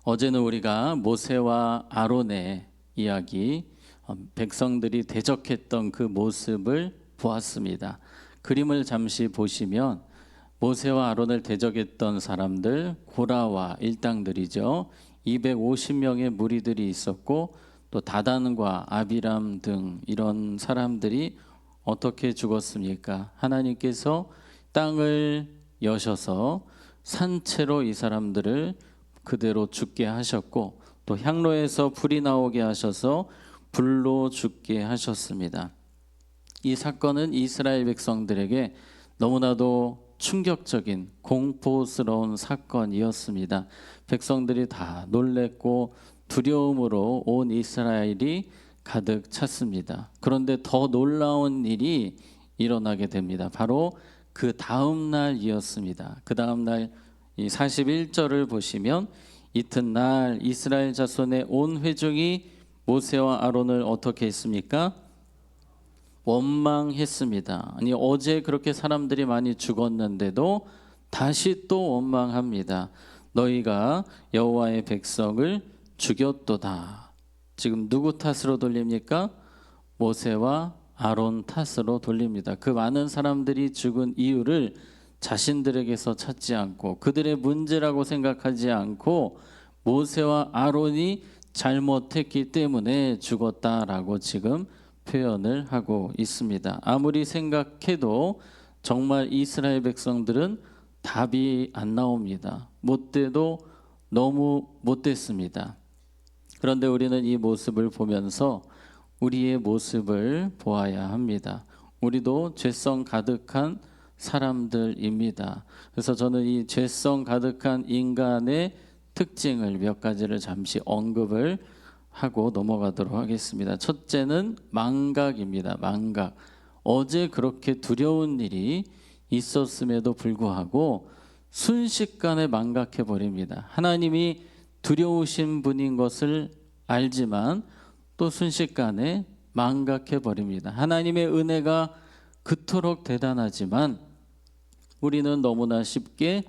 어제는 우리가 모세와 아론의 이야기, 백성들이 대적했던 그 모습을 보았습니다. 그림을 잠시 보시면 모세와 아론을 대적했던 사람들, 고라와 일당들이죠. 250명의 무리들이 있었고 또 다단과 아비람 등 이런 사람들이 어떻게 죽었습니까? 하나님께서 땅을 여셔서 산채로 이 사람들을 그대로 죽게 하셨고 또 향로에서 불이 나오게 하셔서 불로 죽게 하셨습니다. 이 사건은 이스라엘 백성들에게 너무나도 충격적인 공포스러운 사건이었습니다. 백성들이 다 놀랬고 두려움으로 온 이스라엘이 가득 찼습니다. 그런데 더 놀라운 일이 일어나게 됩니다. 바로 그 다음 날이었습니다. 그 다음 날 이 41절을 보시면 이튿날 이스라엘 자손의 온 회중이 모세와 아론을 어떻게 했습니까? 원망했습니다. 아니 어제 그렇게 사람들이 많이 죽었는데도 다시 또 원망합니다. 너희가 여호와의 백성을 죽였도다. 지금 누구 탓으로 돌립니까? 모세와 아론 탓으로 돌립니다. 그 많은 사람들이 죽은 이유를 자신들에게서 찾지 않고 그들의 문제라고 생각하지 않고 모세와 아론이 잘못했기 때문에 죽었다라고 지금 표현을 하고 있습니다. 아무리 생각해도 정말 이스라엘 백성들은 답이 안 나옵니다. 못돼도 너무 못됐습니다. 그런데 우리는 이 모습을 보면서 우리의 모습을 보아야 합니다. 우리도 죄성 가득한 사람들입니다. 그래서 저는 이 죄성 가득한 인간의 특징을 몇 가지를 잠시 언급을 하고 넘어가도록 하겠습니다. 첫째는 망각입니다. 망각. 어제 그렇게 두려운 일이 있었음에도 불구하고 순식간에 망각해 버립니다. 하나님이 두려우신 분인 것을 알지만 또 순식간에 망각해 버립니다. 하나님의 은혜가 그토록 대단하지만 우리는 너무나 쉽게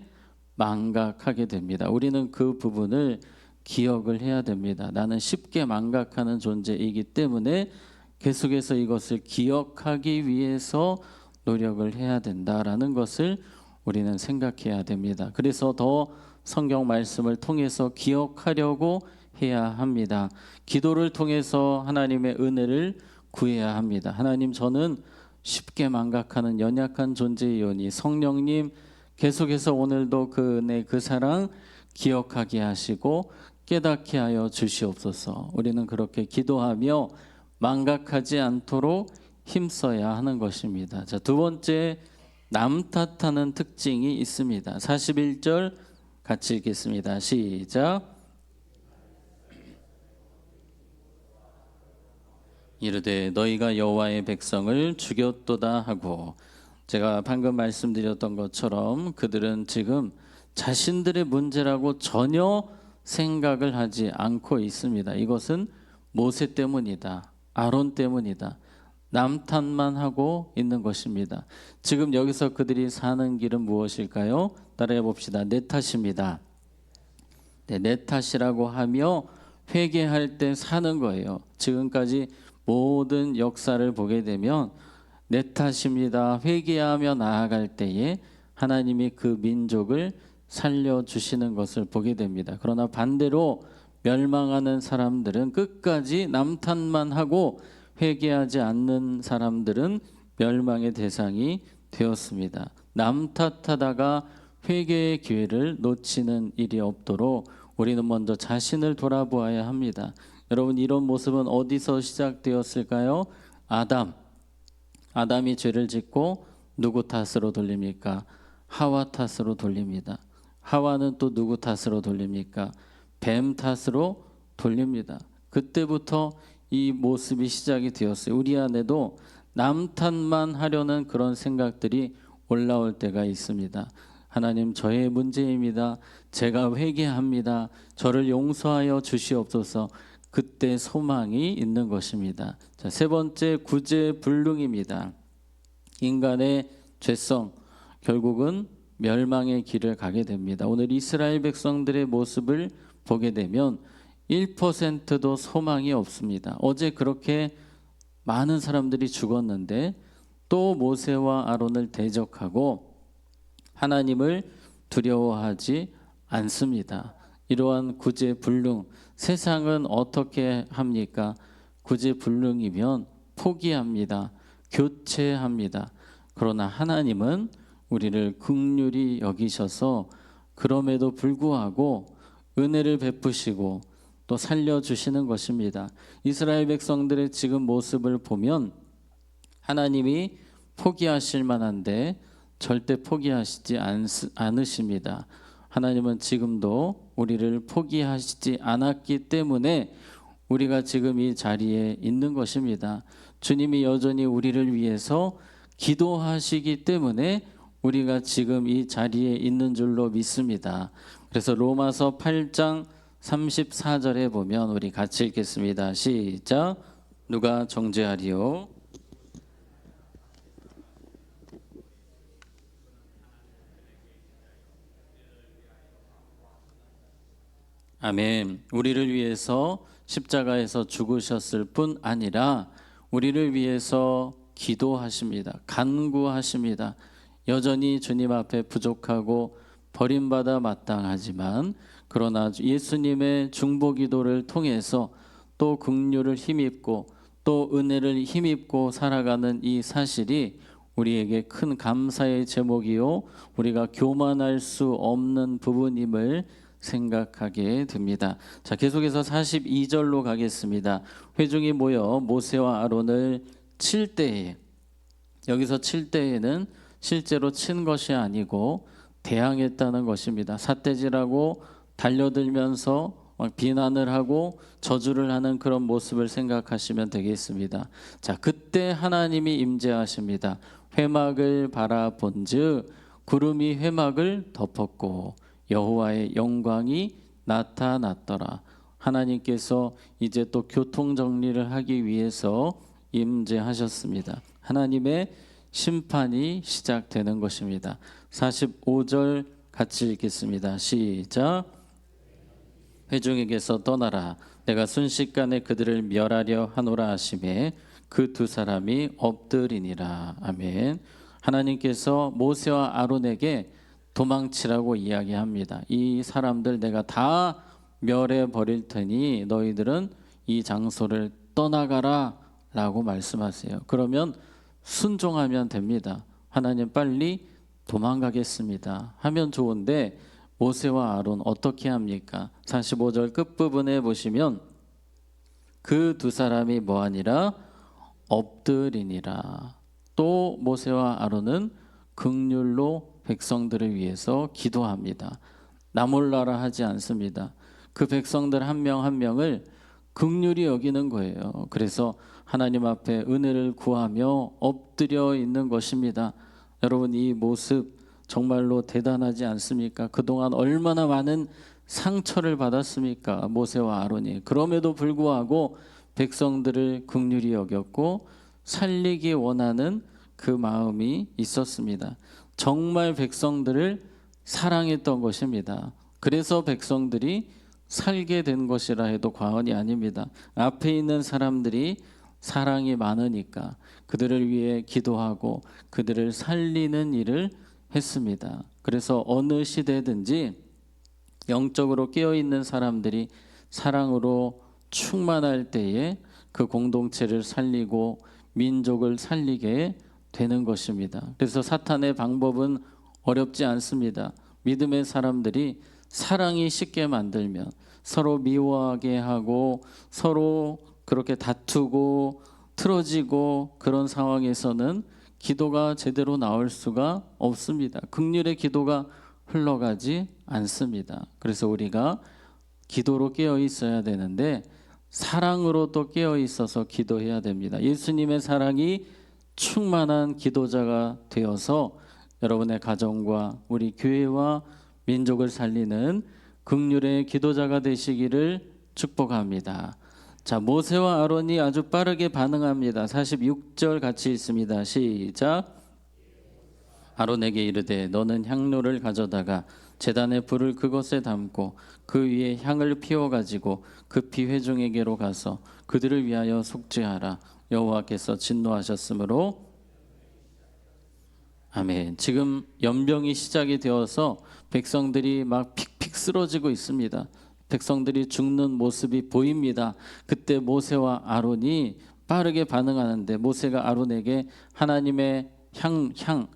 망각하게 됩니다. 우리는 그 부분을 기억을 해야 됩니다. 나는 쉽게 망각하는 존재이기 때문에 계속해서 이것을 기억하기 위해서 노력을 해야 된다라는 것을 우리는 생각해야 됩니다. 그래서 더 성경 말씀을 통해서 기억하려고 해야 합니다. 기도를 통해서 하나님의 은혜를 구해야 합니다. 하나님, 저는 쉽게 망각하는 연약한 존재이오니 성령님 계속해서 오늘도 그 은혜, 그 사랑 기억하게 하시고 깨닫게 하여 주시옵소서. 우리는 그렇게 기도하며 망각하지 않도록 힘써야 하는 것입니다. 자, 두 번째, 남 탓하는 특징이 있습니다. 41절 같이 읽겠습니다. 시작. 이르되 너희가 여호와의 백성을 죽였도다 하고, 제가 방금 말씀드렸던 것처럼 그들은 지금 자신들의 문제라고 전혀 생각을 하지 않고 있습니다. 이것은 모세 때문이다, 아론 때문이다, 남 탓만 하고 있는 것입니다. 지금 여기서 그들이 사는 길은 무엇일까요? 따라해 봅시다. 내 탓입니다. 네, 내 탓이라고 하며 회개할 때 사는 거예요. 지금까지 모든 역사를 보게 되면 내 탓입니다, 회개하며 나아갈 때에 하나님이 그 민족을 살려주시는 것을 보게 됩니다. 그러나 반대로 멸망하는 사람들은 끝까지 남 탓만 하고 회개하지 않는 사람들은 멸망의 대상이 되었습니다. 남 탓하다가 회개의 기회를 놓치는 일이 없도록 우리는 먼저 자신을 돌아보아야 합니다. 여러분, 이런 모습은 어디서 시작되었을까요? 아담이 죄를 짓고 누구 탓으로 돌립니까? 하와 탓으로 돌립니다. 하와는 또 누구 탓으로 돌립니까? 뱀 탓으로 돌립니다. 그때부터 이 모습이 시작이 되었어요. 우리 안에도 남 탓만 하려는 그런 생각들이 올라올 때가 있습니다. 하나님, 저의 문제입니다. 제가 회개합니다. 저를 용서하여 주시옵소서. 그때 소망이 있는 것입니다. 자, 세 번째, 구제불능입니다. 인간의 죄성, 결국은 멸망의 길을 가게 됩니다. 오늘 이스라엘 백성들의 모습을 보게 되면 1%도 소망이 없습니다. 어제 그렇게 많은 사람들이 죽었는데 또 모세와 아론을 대적하고 하나님을 두려워하지 않습니다. 이러한 구제불능, 세상은 어떻게 합니까? 구제불능이면 포기합니다. 교체합니다. 그러나 하나님은 우리를 긍휼히 여기셔서 그럼에도 불구하고 은혜를 베푸시고 또 살려주시는 것입니다. 이스라엘 백성들의 지금 모습을 보면 하나님이 포기하실 만한데 절대 포기하시지 않으십니다. 하나님은 지금도 우리를 포기하시지 않았기 때문에 우리가 지금 이 자리에 있는 것입니다. 주님이 여전히 우리를 위해서 기도하시기 때문에 우리가 지금 이 자리에 있는 줄로 믿습니다. 그래서 로마서 8장 34절에 보면 우리 같이 읽겠습니다. 시작. 누가 정죄하리요? 아멘. 우리를 위해서 십자가에서 죽으셨을 뿐 아니라 우리를 위해서 기도하십니다. 간구하십니다. 여전히 주님 앞에 부족하고 버림받아 마땅하지만 그러나 예수님의 중보기도를 통해서 또 긍휼을 힘입고 또 은혜를 힘입고 살아가는 이 사실이 우리에게 큰 감사의 제목이요 우리가 교만할 수 없는 부분임을 생각하게 됩니다. 자, 계속해서 42절로 가겠습니다. 회중이 모여 모세와 아론을 칠 때에, 여기서 칠 때에는 실제로 친 것이 아니고 대항했다는 것입니다. 삿대질하고 달려들면서 막 비난을 하고 저주를 하는 그런 모습을 생각하시면 되겠습니다. 자, 그때 하나님이 임재하십니다. 회막을 바라본즉 구름이 회막을 덮었고 여호와의 영광이 나타났더라. 하나님께서 이제 또 교통 정리를 하기 위해서 임재하셨습니다. 하나님의 심판이 시작되는 것입니다. 45절 같이 읽겠습니다. 시작. 회중에게서 떠나라. 내가 순식간에 그들을 멸하려 하노라 하시매 그 두 사람이 엎드리니라. 아멘. 하나님께서 모세와 아론에게 도망치라고 이야기합니다. 이 사람들 내가 다 멸해 버릴 테니 너희들은 이 장소를 떠나가라 라고 말씀하세요. 그러면 순종하면 됩니다. 하나님 빨리 도망가겠습니다 하면 좋은데 모세와 아론 어떻게 합니까? 45절 끝부분에 보시면 그 두 사람이 뭐하니라? 엎드리니라. 또 모세와 아론은 긍휼로 백성들을 위해서 기도합니다. 나 몰라라 하지 않습니다. 그 백성들 한 명 한 명을 긍휼히 여기는 거예요. 그래서 하나님 앞에 은혜를 구하며 엎드려 있는 것입니다. 여러분 이 모습 정말로 대단하지 않습니까? 그동안 얼마나 많은 상처를 받았습니까? 모세와 아론이. 그럼에도 불구하고 백성들을 긍휼히 여겼고 살리기 원하는 그 마음이 있었습니다. 정말 백성들을 사랑했던 것입니다. 그래서 백성들이 살게 된 것이라 해도 과언이 아닙니다. 앞에 있는 사람들이 사랑이 많으니까 그들을 위해 기도하고 그들을 살리는 일을 했습니다. 그래서 어느 시대든지 영적으로 깨어있는 사람들이 사랑으로 충만할 때에 그 공동체를 살리고 민족을 살리게 되는 것입니다. 그래서 사탄의 방법은 어렵지 않습니다. 믿음의 사람들이 사랑이 쉽게 만들면 서로 미워하게 하고 서로 그렇게 다투고 틀어지고 그런 상황에서는 기도가 제대로 나올 수가 없습니다. 긍휼의 기도가 흘러가지 않습니다. 그래서 우리가 기도로 깨어 있어야 되는데 사랑으로 또 깨어 있어서 기도해야 됩니다. 예수님의 사랑이 충만한 기도자가 되어서 여러분의 가정과 우리 교회와 민족을 살리는 긍휼의 기도자가 되시기를 축복합니다. 자, 모세와 아론이 아주 빠르게 반응합니다. 46절 같이 있습니다. 시작. 아론에게 이르되 너는 향로를 가져다가 제단의 불을 그것에 담고 그 위에 향을 피워 가지고 급히 회중에게로 가서 그들을 위하여 속죄하라. 여호와께서 진노하셨으므로. 아멘. 지금 연병이 시작이 되어서 백성들이 막 픽픽 쓰러지고 있습니다. 백성들이 죽는 모습이 보입니다. 그때 모세와 아론이 빠르게 반응하는데 모세가 아론에게 하나님의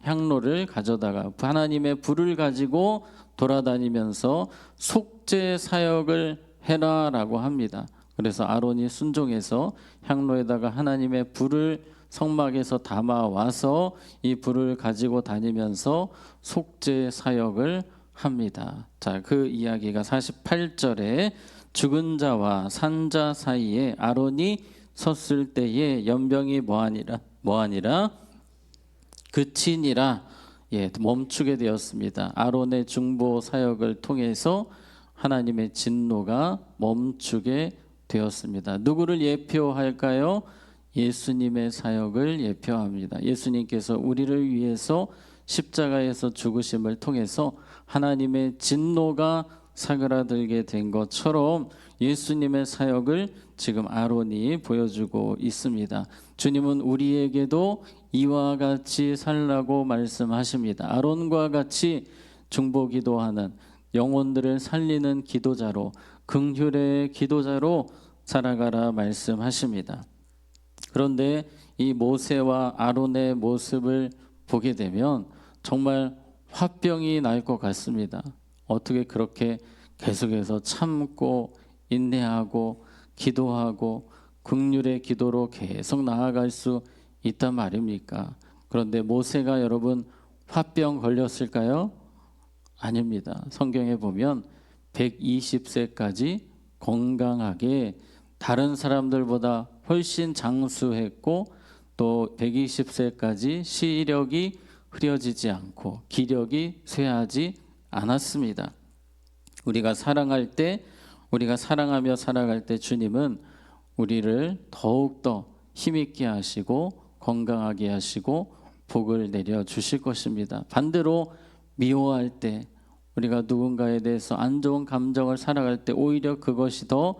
향로를 가져다가 하나님의 불을 가지고 돌아다니면서 속죄 사역을 해라라고 합니다. 그래서 아론이 순종해서 향로에다가 하나님의 불을 성막에서 담아와서 이 불을 가지고 다니면서 속죄 사역을 합니다. 자, 그 이야기가 48절에 죽은 자와 산 자 사이에 아론이 섰을 때에 연병이 뭐하니라 그치니라. 멈추게 되었습니다. 아론의 중보 사역을 통해서 하나님의 진노가 멈추게 되었습니다. 누구를 예표할까요? 예수님의 사역을 예표합니다. 예수님께서 우리를 위해서 십자가에서 죽으심을 통해서 하나님의 진노가 사그라들게 된 것처럼 예수님의 사역을 지금 아론이 보여주고 있습니다. 주님은 우리에게도 이와 같이 살라고 말씀하십니다. 아론과 같이 중보기도하는 영혼들을 살리는 기도자로, 긍휼의 기도자로 살아가라 말씀하십니다. 그런데 이 모세와 아론의 모습을 보게 되면 정말 화병이 날 것 같습니다. 어떻게 그렇게 계속해서 참고 인내하고 기도하고 긍휼의 기도로 계속 나아갈 수 있단 말입니까? 그런데 모세가 여러분 화병 걸렸을까요? 아닙니다. 성경에 보면 120세까지 건강하게 다른 사람들보다 훨씬 장수했고 또 120세까지 시력이 흐려지지 않고 기력이 쇠하지 않았습니다. 우리가 사랑할 때, 우리가 사랑하며 살아갈 때 주님은 우리를 더욱더 힘있게 하시고 건강하게 하시고 복을 내려 주실 것입니다. 반대로 미워할 때, 우리가 누군가에 대해서 안 좋은 감정을 살아갈 때 오히려 그것이 더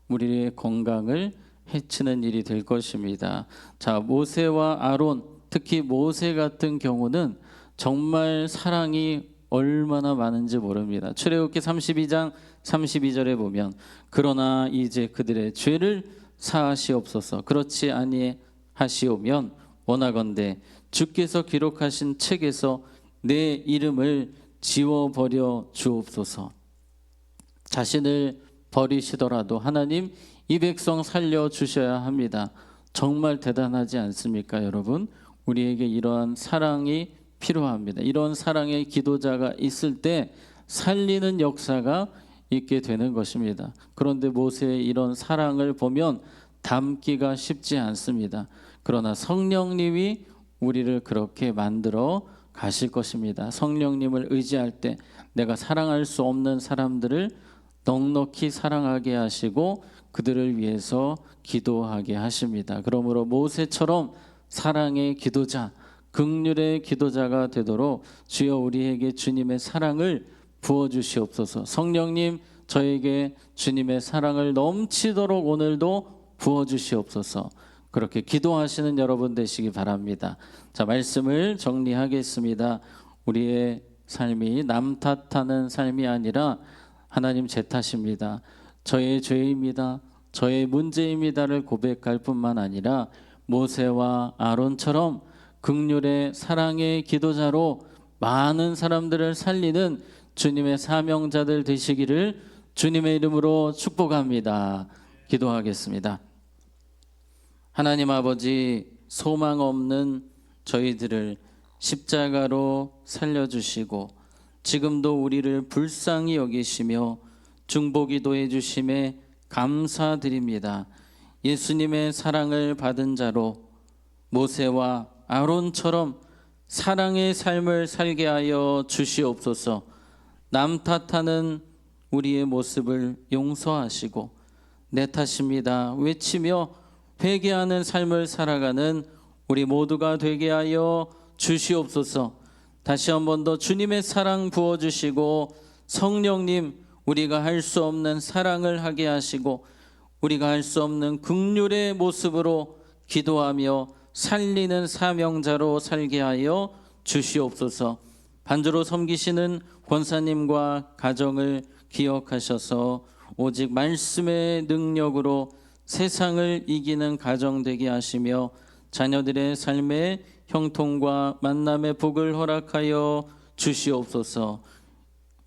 우리의 건강을 해치는 일이 될 것입니다. 자, 모세와 아론, 특히 모세 같은 경우는 정말 사랑이 얼마나 많은지 모릅니다. 출애굽기 32장 32절에 보면 그러나 이제 그들의 죄를 사하시옵소서. 그렇지 아니하시오면 원하건대 주께서 기록하신 책에서 내 이름을 지워버려 주옵소서. 자신을 버리시더라도 하나님 이 백성 살려주셔야 합니다. 정말 대단하지 않습니까, 여러분? 우리에게 이러한 사랑이 필요합니다. 이런 사랑의 기도자가 있을 때 살리는 역사가 있게 되는 것입니다. 그런데 모세의 이런 사랑을 보면 담기가 쉽지 않습니다. 그러나 성령님이 우리를 그렇게 만들어 가실 것입니다. 성령님을 의지할 때 내가 사랑할 수 없는 사람들을 넉넉히 사랑하게 하시고 그들을 위해서 기도하게 하십니다. 그러므로 모세처럼 사랑의 기도자, 긍휼의 기도자가 되도록 주여 우리에게 주님의 사랑을 부어주시옵소서. 성령님 저에게 주님의 사랑을 넘치도록 오늘도 부어주시옵소서. 그렇게 기도하시는 여러분 되시기 바랍니다. 자, 말씀을 정리하겠습니다. 우리의 삶이 남 탓하는 삶이 아니라 하나님 제 탓입니다. 저의 죄입니다. 저의 문제입니다를 고백할 뿐만 아니라 모세와 아론처럼 긍휼의 사랑의 기도자로 많은 사람들을 살리는 주님의 사명자들 되시기를 주님의 이름으로 축복합니다. 기도하겠습니다. 하나님 아버지, 소망 없는 저희들을 십자가로 살려주시고 지금도 우리를 불쌍히 여기시며 중보기도해 주심에 감사드립니다. 예수님의 사랑을 받은 자로 모세와 아론처럼 사랑의 삶을 살게 하여 주시옵소서. 남 탓하는 우리의 모습을 용서하시고 내 탓입니다 외치며 회개하는 삶을 살아가는 우리 모두가 되게 하여 주시옵소서. 다시 한 번 더 주님의 사랑 부어주시고 성령님, 우리가 할 수 없는 사랑을 하게 하시고 우리가 할 수 없는 긍휼의 모습으로 기도하며 살리는 사명자로 살게 하여 주시옵소서. 반주로 섬기시는 권사님과 가정을 기억하셔서 오직 말씀의 능력으로 세상을 이기는 가정 되게 하시며 자녀들의 삶에 형통과 만남의 복을 허락하여 주시옵소서.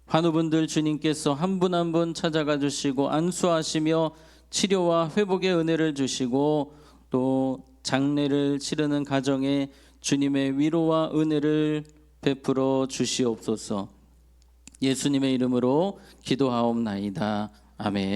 환우분들 주님께서 한 분 한 분 찾아가 주시고 안수하시며 치료와 회복의 은혜를 주시고 또 장례를 치르는 가정에 주님의 위로와 은혜를 베풀어 주시옵소서. 예수님의 이름으로 기도하옵나이다. 아멘.